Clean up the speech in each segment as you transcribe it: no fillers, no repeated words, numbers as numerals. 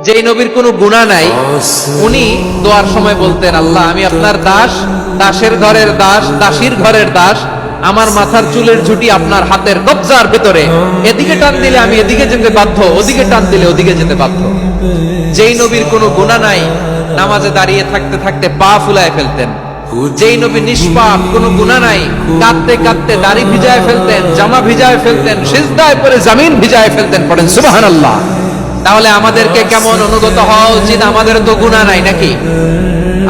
যেই নবীর কোনো গুনাহ নাই, উনি দোয়ার সময় বলতেন, আল্লাহ আমি আপনার দাস, দাসের ঘরের দাস, দাসীর ঘরের দাস, আমার মাথার চুলের ঝুঁটি আপনার হাতের কবজার ভেতরে, এদিকে টান দিলে আমি এদিকে যেতে বাধ্য, ওদিকে টান দিলে ওদিকে যেতে বাধ্য। যেই নবীর কোনো গুনাহ নাই, নামাজে দাঁড়িয়ে থাকতে থাকতে পা ফুলায় ফেলতেন। যেই নবী নিষ্পাপ, কোনো গুনাহ নাই, কাঁদতে কাঁদতে দাড়ি ভিজায় ফেলতেন, জামা ভিজায় ফেলতেন, সিজদায় পড়ে জমিন ভিজায় ফেলতেন। পড়েন সুবহানাল্লাহ। তাহলে আমাদেরকে কেমন অনুগত হওয়া উচিত? আমাদের তো গুনাহ নাই নাকি?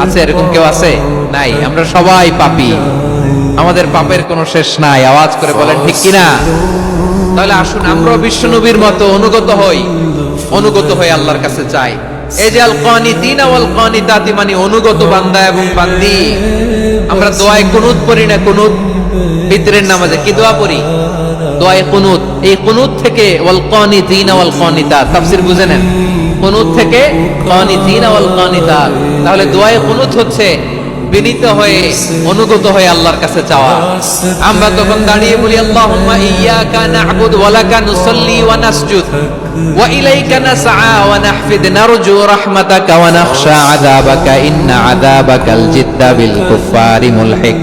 আছে এরকম কেউ? আছে? নাই। আমরা সবাই পাপী, আমাদের পাপের কোনো শেষ নাই। আওয়াজ করে বলেন ঠিক কিনা? তাহলে আসুন আমরা বিশ্ব নবীর মতো অনুগত হই, অনুগত হয়ে আল্লাহর কাছে চাই। এই যে আল কানিতিনা ওয়াল কানিতাতি, মানে অনুগত বান্দা এবং বান্দি। আমরা দোয়ায় কুনুত পড়ি না? কুনুত ফিতরের নামাজে কি দোয়া পড়ি? দোয়ায়ে কুনুত। এই কুনুত থেকে ওয়াল কানিতিনা ওয়াল কানিতাত তাফসীর বুঝে নেন। কুনুত থেকে কানিতিনা ওয়াল কানিতাত, তাহলে দোয়ায়ে কুনুত হচ্ছে বিনীত হয়ে, অনুগত হয়ে আল্লাহর কাছে চাওয়া। আমরা তখন দাঁড়িয়ে বলি, আল্লাহুম্মা ইয়্যাকা না'বুদু ওয়া লাকা নুসাল্লি ওয়া নাসজুদ ওয়া ইলাইকা নাসআ ওয়া নাহফিদ নারজু রাহমাতাকা ওয়া নাখশা আযাবাকা ইন্না আযাবাকাল জিদ্দা বিল কুফারি মুলহিক।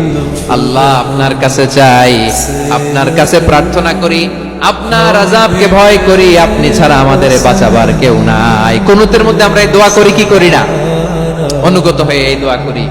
আল্লাহ আপনার কাছে চাই, আপনার কাছে প্রার্থনা করি, আপনার আযাবকে ভয় করি, আপনি ছাড়া আমাদের বাঁচাবার কেউ নাই। কুনুতের মধ্যে আমরা এই দোয়া করি কি করি না? অনুগত হয়ে এই দোয়া করি।